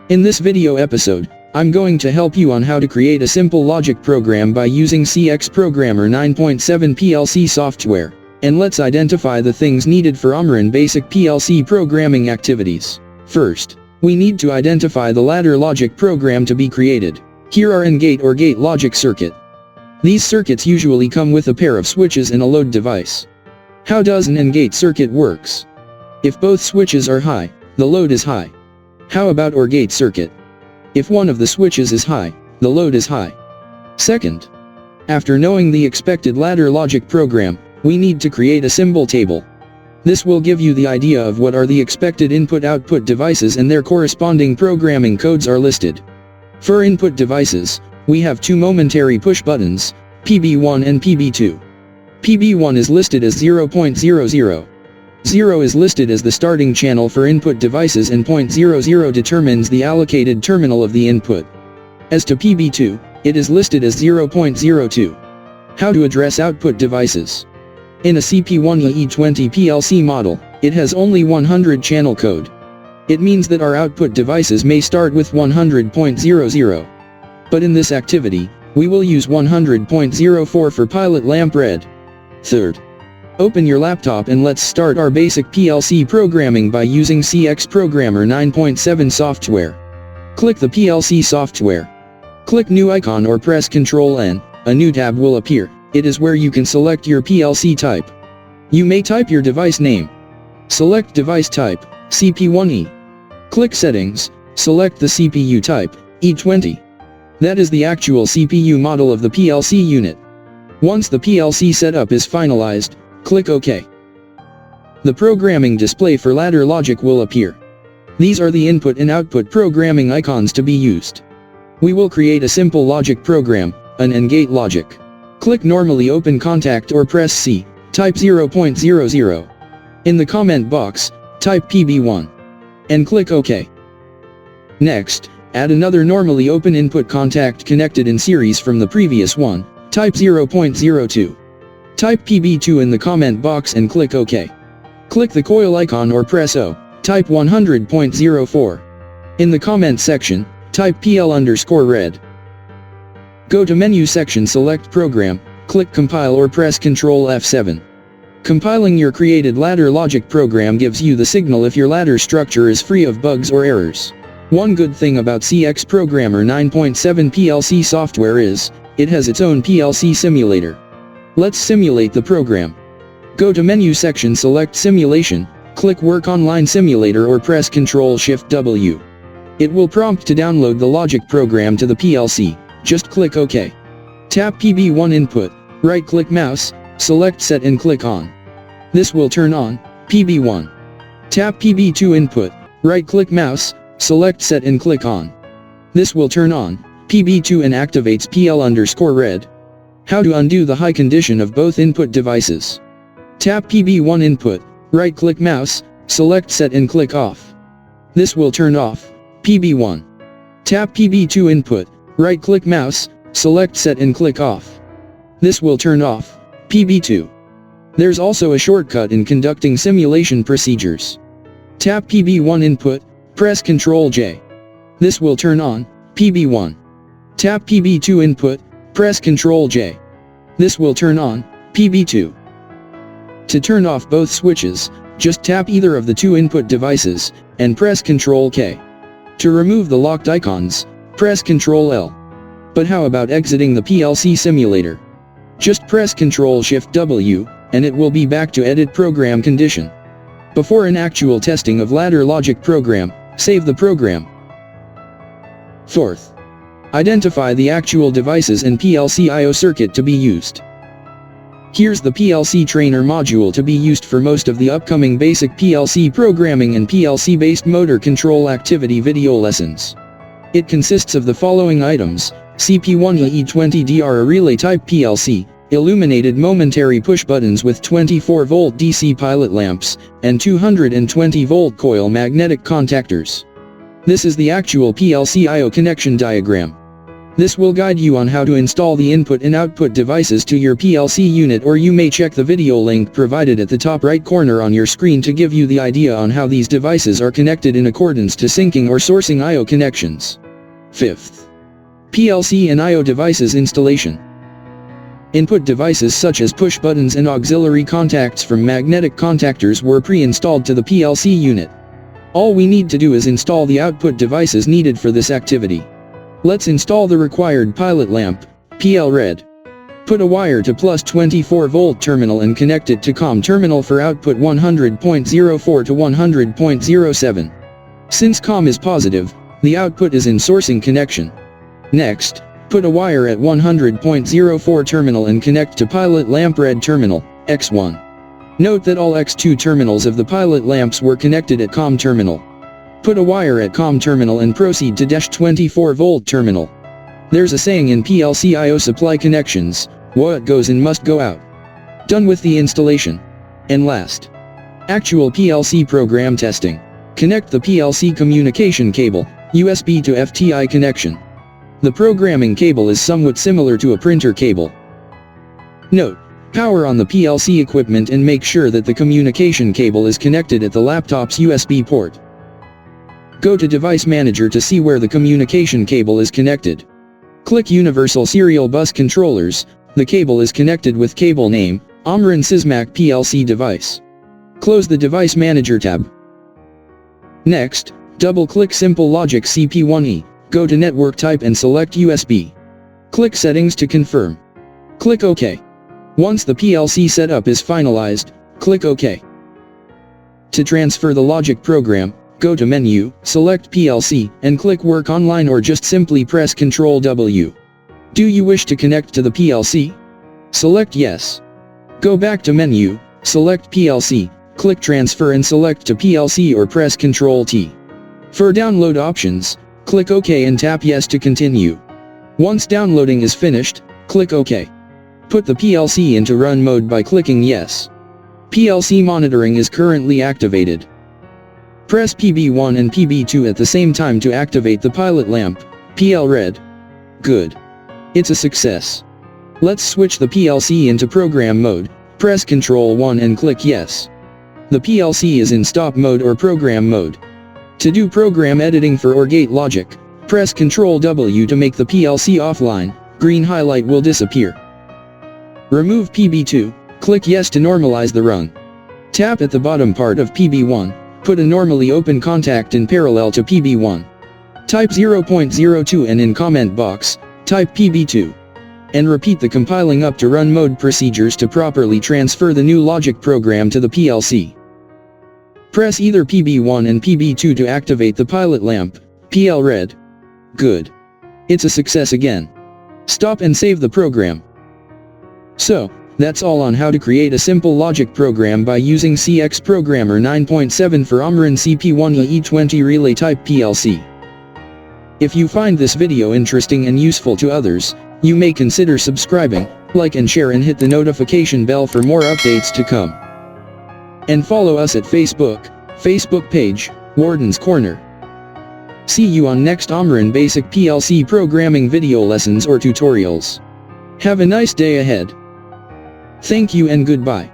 In this video episode, I'm going to help you on how to create a simple logic program by using CX Programmer 9.7 PLC software, and let's identify the things needed for Omron basic PLC programming activities. First, we need to identify the ladder logic program to be created. Here are AND gate or gate logic circuit. These circuits usually come with a pair of switches and a load device. How does an AND gate circuit works? If both switches are high, the load is high. How about OR gate circuit? If one of the switches is high, the load is high. Second, after knowing the expected ladder logic program, we need to create a symbol table. This will give you the idea of what are the expected input-output devices and their corresponding programming codes are listed. For input devices, we have two momentary push buttons, PB1 and PB2. PB1 is listed as 0.00. 0 is listed as the starting channel for input devices and 0.00 determines the allocated terminal of the input. As to PB2, it is listed as 0.02. How to address output devices? In a CP1E-E20 PLC model, it has only 100 channel code. It means that our output devices may start with 100.00. But in this activity, we will use 100.04 for pilot lamp red. Third, open your laptop and let's start our basic PLC programming by using CX Programmer 9.7 software. Click the PLC software. Click New icon or press Ctrl N, a new tab will appear. It is where you can select your PLC type. You may type your device name. Select device type, CP1E. Click Settings, select the CPU type, E20. That is the actual CPU model of the PLC unit. Once the PLC setup is finalized, click OK. The programming display for ladder logic will appear. These are the input and output programming icons to be used. We will create a simple logic program, an AND gate logic. Click Normally Open Contact or press C, type 0.00. In the comment box, type PB1. And click OK. Next, add another normally open input contact connected in series from the previous one, type 0.02. Type PB2 in the comment box and click OK. Click the coil icon or press O, type 100.04. In the comment section, type PL_red. Go to menu section, select Program, click Compile or press Ctrl F7. Compiling your created ladder logic program gives you the signal if your ladder structure is free of bugs or errors. One good thing about CX Programmer 9.7 PLC software is, it has its own PLC simulator. Let's simulate the program. Go to menu section, select Simulation, click Work Online Simulator or press Ctrl-Shift-W. It will prompt to download the logic program to the PLC. Just click OK. Tap PB1 input, right-click mouse, select Set and click On. This will turn on PB1. Tap PB2 input, right-click mouse, select Set and click On. This will turn on PB2 and activates PL_red. How to undo the high condition of both input devices? Tap PB1 input, right-click mouse, select Set and click Off. This will turn off PB1. Tap PB2 input, right-click mouse, select Set and click Off. This will turn off PB2. There's also a shortcut in conducting simulation procedures. Tap PB1 input, press Ctrl-J. This will turn on PB1. Tap PB2 input, press Ctrl-J. This will turn on PB2. To turn off both switches, just tap either of the two input devices, and press Ctrl-K. To remove the locked icons, press Ctrl-L. But how about exiting the PLC simulator? Just press Ctrl-Shift-W, and it will be back to edit program condition. Before an actual testing of ladder logic program, save the program. Fourth, identify the actual devices and PLC I/O circuit to be used. Here's the PLC Trainer module to be used for most of the upcoming basic PLC programming and PLC-based motor control activity video lessons. It consists of the following items: CP1E-E20DR-A relay type PLC, illuminated momentary push buttons with 24-volt DC pilot lamps, and 220-volt coil magnetic contactors. This is the actual PLC I/O connection diagram. This will guide you on how to install the input and output devices to your PLC unit, or you may check the video link provided at the top right corner on your screen to give you the idea on how these devices are connected in accordance to syncing or sourcing I/O connections. 5th. PLC and I/O devices installation. Input devices such as push buttons and auxiliary contacts from magnetic contactors were pre-installed to the PLC unit. All we need to do is install the output devices needed for this activity. Let's install the required pilot lamp, PL-RED. Put a wire to plus 24-volt terminal and connect it to COM terminal for output 100.04 to 100.07. Since COM is positive, the output is in sourcing connection. Next, put a wire at 100.04 terminal and connect to pilot lamp red terminal, X1. Note that all X2 terminals of the pilot lamps were connected at COM terminal. Put a wire at COM terminal and proceed to 24-volt terminal. There's a saying in PLC I/O supply connections, what goes in must go out. Done with the installation. And last, actual PLC program testing. Connect the PLC communication cable, USB to FTI connection. The programming cable is somewhat similar to a printer cable. Note, power on the PLC equipment and make sure that the communication cable is connected at the laptop's USB port. Go to Device Manager to see where the communication cable is connected. Click Universal Serial Bus Controllers. The cable is connected with cable name, Omron Sysmac PLC device. Close the Device Manager tab. Next, double-click Simple Logic CP1E. Go to Network Type and select USB. Click Settings to confirm. Click OK. Once the PLC setup is finalized, click OK. To transfer the logic program, go to Menu, select PLC, and click Work Online, or just simply press Ctrl W. Do you wish to connect to the PLC? Select Yes. Go back to Menu, select PLC, click Transfer and select to PLC or press Ctrl T. For download options, click OK and tap Yes to continue. Once downloading is finished, click OK. Put the PLC into run mode by clicking Yes. PLC monitoring is currently activated. Press PB1 and PB2 at the same time to activate the pilot lamp, PL-RED. Good. It's a success. Let's switch the PLC into program mode. Press Ctrl 1 and click Yes. The PLC is in stop mode or program mode. To do program editing for OR gate logic, press Ctrl W to make the PLC offline. Green highlight will disappear. Remove PB2, click Yes to normalize the run. Tap at the bottom part of PB1. Put a normally open contact in parallel to PB1. Type 0.02 and in comment box, type PB2. And repeat the compiling up to run mode procedures to properly transfer the new logic program to the PLC. Press either PB1 and PB2 to activate the pilot lamp, PL-RED. Good. It's a success again. Stop and save the program. So, that's all on how to create a simple logic program by using CX Programmer 9.7 for Omron CP1E-E20 relay type PLC. If you find this video interesting and useful to others, you may consider subscribing, like and share, and hit the notification bell for more updates to come. And follow us at Facebook page, Warden's Corner. See you on next Omron Basic PLC programming video lessons or tutorials. Have a nice day ahead. Thank you and goodbye.